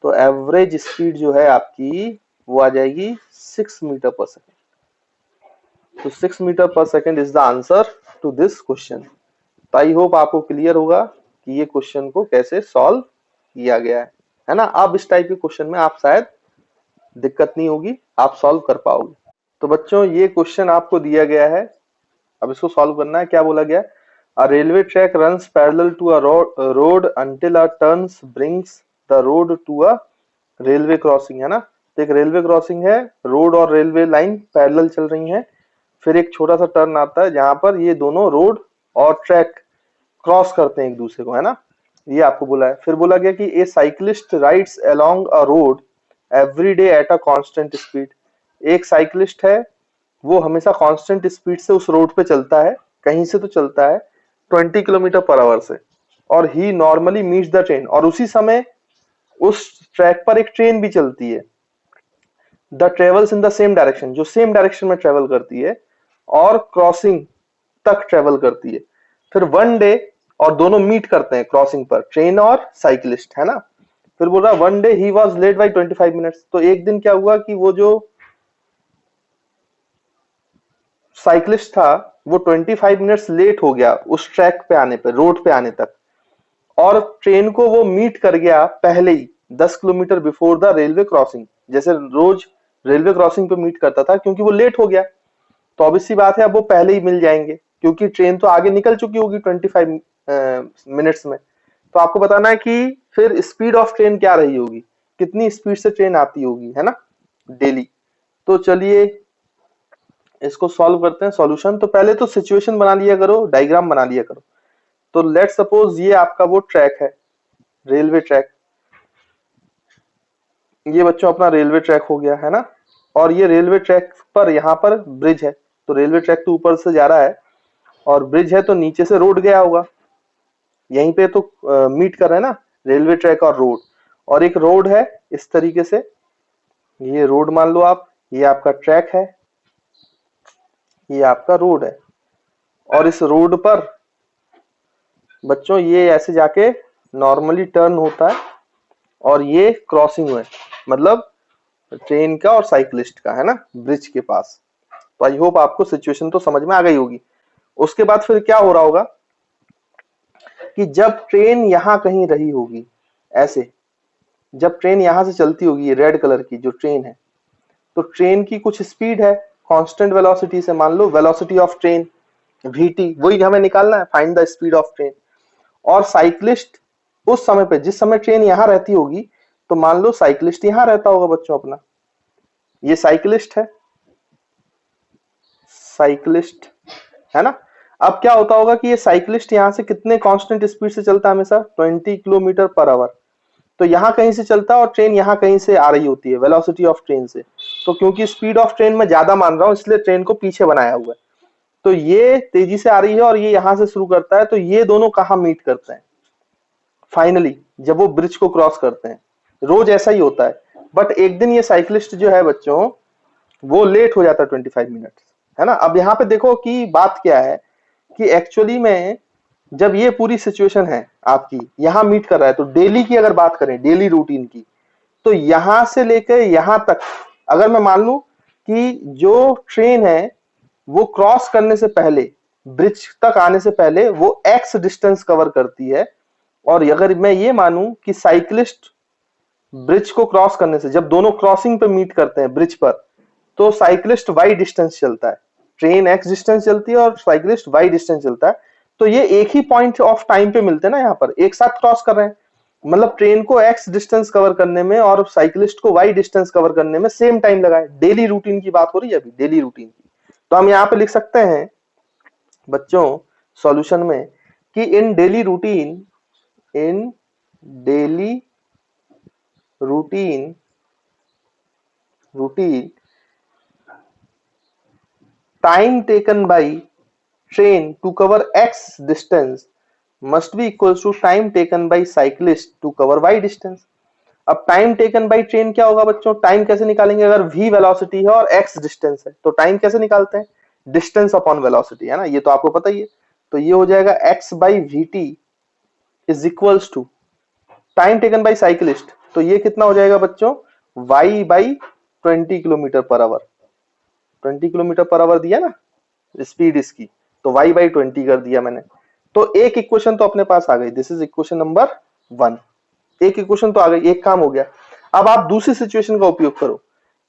तो एवरेज स्पीड जो है आपकी वो आ जाएगी 6 मीटर पर सेकंड। तो 6 मीटर पर second is the answer to this question. तो आई होप आपको क्लियर होगा कि ये क्वेश्चन को कैसे सॉल्व किया गया है ना। अब इस टाइप के क्वेश्चन में आप शायद दिक्कत नहीं होगी, आप सॉल्व कर पाओगे। तो बच्चों ये क्वेश्चन आपको दिया गया है, अब इसको सॉल्व करना है। क्या बोला गया, A railway track runs parallel to a road until a turns brings the road to a railway crossing, है ना। तो एक रेलवे क्रॉसिंग है, रोड और रेलवे लाइन पैरेलल चल रही हैं, फिर एक छोटा सा टर्न आता है जहां पर ये दोनों रोड और ट्रैक क्रॉस करते हैं एक दूसरे को, है ना। ये आपको बोला है। फिर बोला गया कि a cyclist rides along a road every day at a constant speed. एक साइक्लिस्ट है, वो हमेशा कांस्टेंट स्पीड से उस रोड पे चलता है, कहीं से तो चलता है 20 किलोमीटर पर आवर से, और ही नॉर्मली मीट्स द ट्रेन, और उसी समय उस ट्रैक पर एक ट्रेन भी चलती है। The travels in the same direction, जो सेम डायरेक्शन में ट्रेवल करती है और क्रॉसिंग तक ट्रेवल करती है। फिर वन डे, और दोनों मीट करते हैं क्रॉसिंग पर, ट्रेन और साइकिलिस्ट, है ना। फिर बोल रहा one day he was late by 25 minutes. तो एक दिन क्या हुआ कि वो जो साइकिलिस्ट था वो 25 मिनट्स लेट हो गया उस ट्रैक पे आने पे, रोड पे आने तक, और ट्रेन को वो मीट कर गया पहले ही 10 kilometer before the railway crossing. जैसे रोज रेलवे क्रॉसिंग पे मीट करता था, क्योंकि वो लेट हो गया तो ऑब्वियस सी बात है अब वो पहले ही मिल जाएंगे, क्योंकि ट्रेन तो आगे निकल चुकी होगी 25 मिनट्स में। तो आपको बताना है कि फिर स्पीड ऑफ ट्रेन क्या रही होगी, कितनी स्पीड से ट्रेन आती होगी, है ना, डेली। तो चलिए इसको सॉल्व करते हैं। सॉल्यूशन तो पहले तो सिचुएशन बना लिया करो, डायग्राम बना लिया करो। तो लेट सपोज ये आपका वो ट्रैक है, रेलवे ट्रैक। ये बच्चों अपना रेलवे ट्रैक हो गया, है ना। और ये रेलवे ट्रैक पर यहाँ पर ब्रिज है, तो रेलवे ट्रैक तो ऊपर से जा रहा है और ब्रिज है तो नीचे से रोड गया होगा, यहीं पे तो मीट कर रहे हैं ना रेलवे ट्रैक और रोड। और एक रोड है इस तरीके से, ये रोड मान लो आप, ये आपका ट्रैक है, ये आपका रोड है, और इस रोड पर बच्चों ये ऐसे जाके नॉर्मली टर्न होता है और ये क्रॉसिंग है, मतलब ट्रेन का और साइकिलिस्ट का, है ना, ब्रिज के पास। तो आई होप आपको सिचुएशन तो समझ में आ गई होगी। उसके बाद फिर क्या हो रहा होगा कि जब ट्रेन यहां कहीं रही होगी, ऐसे जब ट्रेन यहां से चलती होगी, ये रेड कलर की जो ट्रेन है, तो ट्रेन की कुछ स्पीड है कांस्टेंट वेलोसिटी से, मान लो वेलोसिटी ऑफ ट्रेन vt, वही हमें निकालना है, find the speed of train. और साइकिलिस्ट उस समय पे, जिस समय ट्रेन यहां रहती होगी, तो मान लो साइकिलिस्ट यहां रहता होगा बच्चों अपना, ये साइकिलिस्ट है, साइकिलिस्ट, है ना। अब क्या होता होगा कि ये साइकिलिस्ट यहां से कितने कांस्टेंट स्पीड से चलता है, हमेशा 20 किलोमीटर पर आवर। तो यहां कहीं से चलता है और ट्रेन यहां कहीं से आ रही होती है वेलोसिटी ऑफ ट्रेन से। तो क्योंकि स्पीड ऑफ ट्रेन में ज्यादा मान रहा हूं, इसलिए ट्रेन को पीछे बनाया हुआ है। तो ये तेजी से आ रही है और ये यहां से शुरू करता है, तो ये दोनों कहां मीट करते हैं फाइनली, जब वो ब्रिज को क्रॉस करते हैं। रोज ऐसा ही होता है, बट एक दिन ये साइकिलिस्ट जो है बच्चों, वो लेट हो जाता है 25 मिनट, है ना। अब यहाँ पे देखो कि बात क्या है कि एक्चुअली में जब ये पूरी सिचुएशन है आपकी, यहां मीट कर रहा है, तो डेली की अगर बात करें, डेली रूटीन की, तो यहां से लेकर यहां तक अगर मैं मान लू कि जो ट्रेन है वो क्रॉस करने से पहले, ब्रिज तक आने से पहले वो एक्स डिस्टेंस कवर करती है, और अगर मैं ये मानूं कि साइकिलिस्ट ब्रिज को क्रॉस करने से, जब दोनों क्रॉसिंग पे मीट करते हैं ब्रिज पर, तो साइकिलिस्ट वाई डिस्टेंस चलता है, ट्रेन एक्स डिस्टेंस चलती है और साइकिलिस्ट वाई डिस्टेंस चलता है। तो ये एक ही पॉइंट ऑफ टाइम पे मिलते हैं ना, यहाँ पर एक साथ क्रॉस कर रहे हैं, मतलब ट्रेन को एक्स डिस्टेंस कवर करने में और साइकिलिस्ट को वाई डिस्टेंस कवर करने में सेम टाइम लगा है। डेली रूटीन की बात हो रही है अभी, डेली रूटीन की। तो हम यहाँ पे लिख सकते हैं बच्चों सॉल्यूशन में कि in daily routine, in daily routine time taken by train to cover x distance must be equals to time taken by cyclist to cover y distance। अब टाइम टेकन बाई ट्रेन क्या होगा बच्चों, time कैसे निकालेंगे, अगर v velocity है और x distance है, तो टाइम कैसे निकालते हैं, डिस्टेंस अपॉन वेलोसिटी, है ना, ये तो आपको पता ही है। तो ये हो जाएगा x by vt is equals to time taken by cyclist, तो ये कितना हो जाएगा बच्चों, y by 20 kilometer per hour. 20 kilometer per hour दिया ना स्पीड इसकी, तो y बाई 20 कर दिया मैंने। तो एक इक्वेशन तो अपने पास आ गई, दिस इज इक्वेशन नंबर 1। एक इक्वेशन तो आ गई, एक काम हो गया। अब आप दूसरी सिचुएशन का उपयोग करो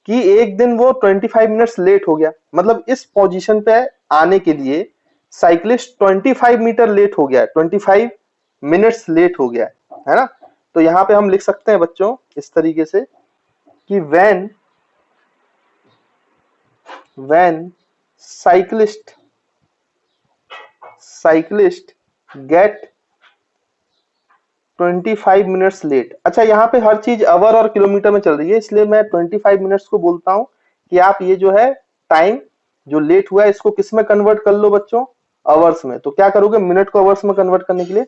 कि एक दिन वो 25 मिनट्स लेट हो गया, मतलब इस पोजीशन पे आने के लिए साइक्लिस्ट 25 मीटर लेट हो गया है, 25 मिनट्स लेट हो गया है ना। तो यहाँ पे हम लिख सकते हैं बच्चों इस तरीके से कि when cyclist get 25 minutes late. अच्छा, यहाँ पे हर चीज आवर और किलोमीटर में चल रही है, इसलिए मैं 25 मिनट्स को बोलता हूँ कि आप ये जो है टाइम जो लेट हुआ है इसको किस में कन्वर्ट कर लो बच्चों, आवर्स में। तो क्या करोगे, मिनट को आवर्स में कन्वर्ट करने के लिए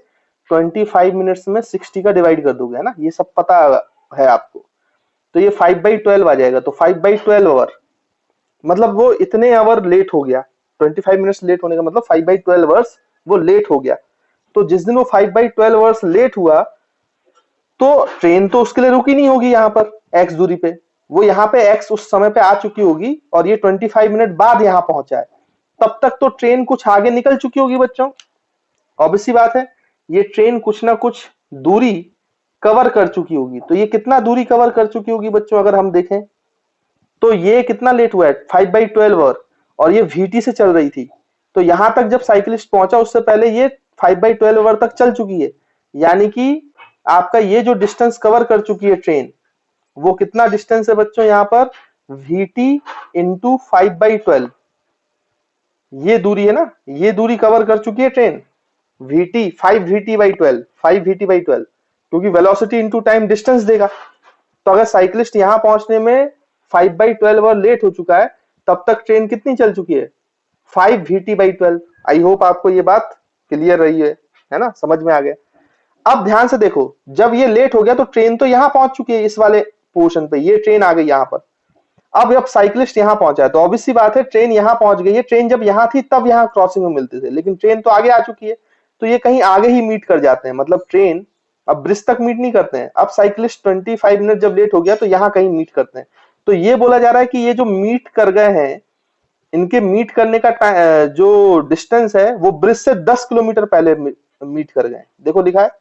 25 मिनट्स में 60 का डिवाइड कर दोगे, है ना, ये सब पता है आपको। तो ये 5/12 आ जाएगा। तो 5/12 आवर मतलब वो इतने आवर लेट हो गया, 25 मिनट्स लेट होने का मतलब 5/12 आवर्स वो लेट हो गया। तो जिस दिन वो 5/12 आवर्स लेट हुआ तो ट्रेन तो उसके लिए रुकी नहीं होगी यहाँ पर एक्स दूरी पे, वो यहाँ पे एक्स उस समय पे आ चुकी होगी और ये 25 मिनट बाद यहाँ पहुंचा है। तब तक तो ट्रेन कुछ आगे निकल चुकी होगी बच्चों, ऑब्वियस सी बात है। ये ट्रेन कुछ ना कुछ दूरी कवर कर चुकी होगी। तो ये कितना दूरी कवर कर चुकी होगी बच्चों, अगर हम देखें तो ये कितना लेट हुआ है 5/12 आवर, और ये VT से चल रही थी। तो यहां तक जब साइकिलिस्ट पहुंचा उससे पहले ये 5/12 आवर तक चल चुकी है। यानी कि आपका ये जो डिस्टेंस कवर कर चुकी है ट्रेन, वो कितना डिस्टेंस है बच्चों, यहाँ पर VT इंटू 5/12, ये दूरी है ना, ये दूरी कवर कर चुकी है ट्रेन। VT 5VT/12, 5VT/12, क्योंकि वेलोसिटी इंटू टाइम डिस्टेंस देगा। तो अगर साइकिलिस्ट यहां पहुंचने में 5/12 आवर लेट हो चुका है, तब तक ट्रेन कितनी चल चुकी है, 5VT/12। आई होप आपको ये बात क्लियर रही है ना, समझ में आ गया। अब ध्यान से देखो, जब ये लेट हो गया तो ट्रेन तो यहां पहुंच चुकी है, इस वाले पोर्शन पे ये ट्रेन आ गई यहां पर। अब साइकिलिस्ट यहां पहुंचा है तो ऑब्वियस सी बात है ट्रेन यहां पहुंच गई है। ट्रेन जब यहां थी तब यहां क्रॉसिंग में मिलते थे, लेकिन ट्रेन तो आगे आ चुकी है, तो ये कहीं आगे ही मीट कर जाते हैं। मतलब ट्रेन अब ब्रिज तक मीट नहीं करते हैं। अब साइकिलिस्ट 25 मिनट जब लेट हो गया तो यहाँ कहीं मीट करते हैं। तो ये बोला जा रहा है कि ये जो मीट कर गए हैं, इनके मीट करने का जो डिस्टेंस है वो ब्रिज से 10 किलोमीटर पहले मीट कर गए। देखो लिखा है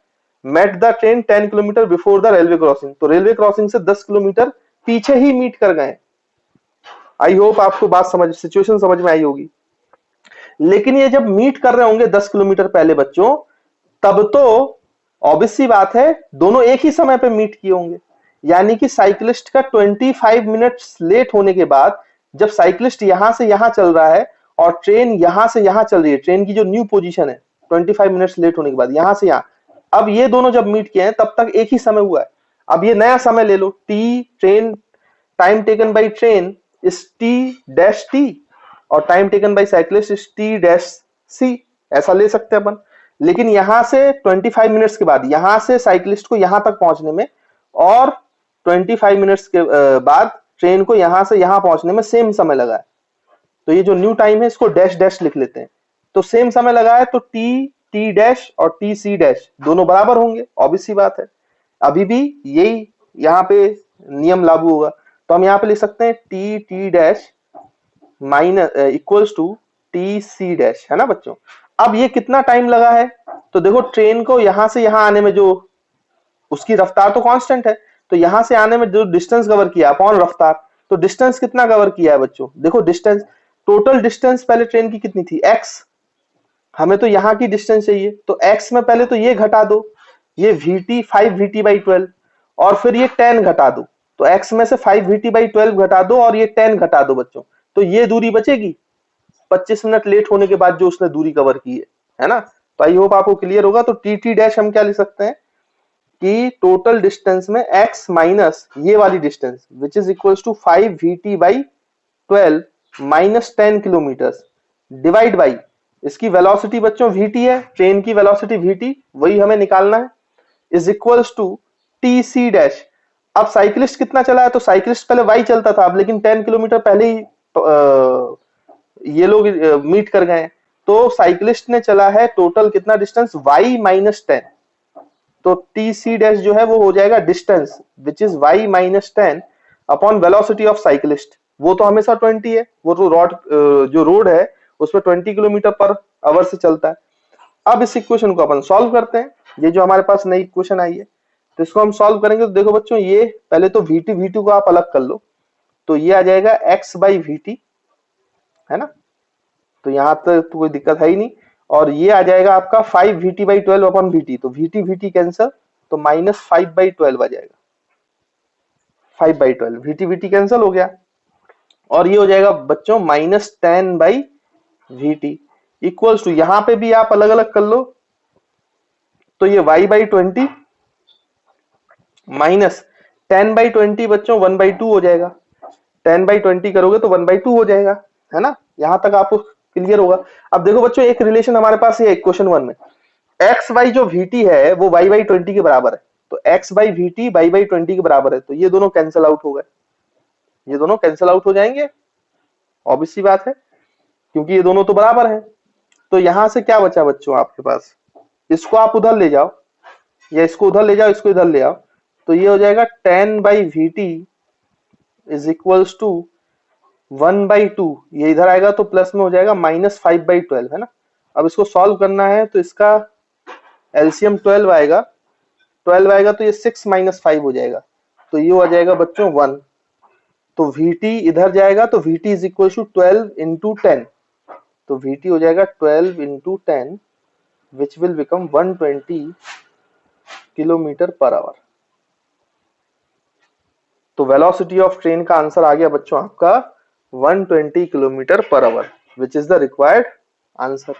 met the train 10 kilometer before the railway crossing. तो रेलवे क्रॉसिंग से 10 किलोमीटर पीछे ही मीट कर गए। आई होप आपको बात सिचुएशन समझ में आई होगी। लेकिन ये जब मीट कर रहे होंगे 10 किलोमीटर पहले बच्चों, तब तो ऑब्वियस सी बात है दोनों एक ही समय पे मीट किए होंगे। यानी कि साइकिलिस्ट का 25 मिनट्स लेट होने के बाद जब साइकिलिस्ट यहां से यहां चल रहा है और ट्रेन यहां से यहां चल रही है, ट्रेन की जो न्यू पोजीशन है 25 मिनट्स लेट होने के बाद यहां से यहां, अब ये दोनों जब मीट किए हैं तब तक एक ही समय हुआ है। अब ये नया समय ले लो, T train time taken by train is T-T और time taken by cyclist is T-C, ऐसा ले सकते हैं अपन। लेकिन यहां से 25 मिनट्स के बाद यहां से साइकिलिस्ट को यहां तक पहुंचने में और 25 मिनट्स के बाद ट्रेन को यहां से यहां पहुंचने में सेम समय लगा है। तो ये जो न्यू टाइम है इसको डैश डैश लिख लेते हैं। तो सेम समय लगा है तो T और TC दोनों बराबर होंगे, ऑब्वियस सी बात है। अभी भी यही यहाँ पे नियम लागू होगा। तो हम यहाँ पे लिख सकते हैं T minus equals to TC है ना बच्चों। अब ये कितना टाइम लगा है, तो देखो ट्रेन को यहां से यहां आने में जो उसकी रफ्तार तो कांस्टेंट है, तो यहां से आने में जो डिस्टेंस कवर किया अपॉन रफ्तार, तो डिस्टेंस कितना कवर किया है बच्चों, देखो डिस्टेंस, टोटल डिस्टेंस पहले ट्रेन की कितनी थी x, हमें तो यहाँ की डिस्टेंस चाहिए, तो x में पहले तो ये घटा दो, ये VT 5VT/12 और फिर ये 10 घटा दो। तो x में से 5VT/12 घटा दो और ये 10 घटा दो बच्चों, तो ये दूरी बचेगी 25 मिनट लेट होने के बाद जो उसने दूरी कवर की है ना। तो आई होप आपको क्लियर होगा। तो TT- हम क्या लिख सकते हैं कि टोटल डिस्टेंस में x माइनस ये वाली distance which is equals to 5VT/12 minus 10 kilometer divide by इसकी वेलोसिटी बच्चों VT है, ट्रेन की वेलोसिटी VT वही हमें निकालना है, इज इक्वल्स टू TC'। अब साइकिलिस्ट कितना चला है, तो साइकिलिस्ट पहले y चलता था, अब लेकिन 10 किलोमीटर पहले ही ये लोग मीट कर गए। तो साइकिलिस्ट ने चला है टोटल कितना डिस्टेंस y माइनस 10, तो TC' जो है वो हो जाएगा distance which is y minus 10 upon velocity of cyclist. वो तो हमेशा 20 है, वो तो जो रोड है उसमें 20 किलोमीटर पर आवर से चलता है। अब इस इक्वेशन को अपन सॉल्व करते हैं। ये जो हमारे पास नई इक्वेशन आई है तो इसको हम सॉल्व करेंगे। तो देखो बच्चों, ये पहले तो V2 को आप अलग कर लो, तो ये आ जाएगा x/VT, है ना। तो यहाँ तक तो कोई दिक्कत है ही नहीं। और ये आ जाएगा आपका 5 VT बाई 12 अपॉन VT, तो VT VT कैंसल, तो -5/12 आ जाएगा। 5/12 VT VT कैंसल हो गया, और ये हो जाएगा बच्चों -10/VT इक्वल्स टू, यहाँ पे भी आप अलग अलग कर लो, तो ये y/20 माइनस 10/20 बच्चों 1/2 हो जाएगा। 10/20 करोगे तो 1/2 हो जाएगा, है ना। यहां तक आपको क्लियर होगा। अब देखो बच्चों, एक रिलेशन हमारे पास ये क्वेश्चन 1 में एक्स बाई जो VT है वो y/20 के बराबर है, तो x/VT y/20 के बराबर है, तो ये दोनों कैंसिल आउट हो गए, ये दोनों कैंसिल आउट हो जाएंगे, ऑब्वियस सी बात है, क्योंकि ये दोनों तो बराबर हैं। तो यहां से क्या बचा बच्चों आपके पास, इसको आप उधर ले जाओ, या इसको उधर ले जाओ, इसको इधर ले आओ, तो ये हो जाएगा 10/VT इज इक्वल्स टू 1/2, ये इधर आएगा तो प्लस में हो जाएगा -5/12, है ना। अब इसको सॉल्व करना है तो इसका एलसीएम 12 आएगा, 12 आएगा तो ये 6 - 5 हो जाएगा, तो ये हो जाएगा बच्चों 1। तो VT इधर जाएगा तो VT is equal to 12 into 10, तो VT हो जाएगा 12 into 10 which will become 120 kilometer per hour. तो वेलोसिटी ऑफ ट्रेन का आंसर आ गया बच्चों आपका 120 kilometer per hour, which is the required answer.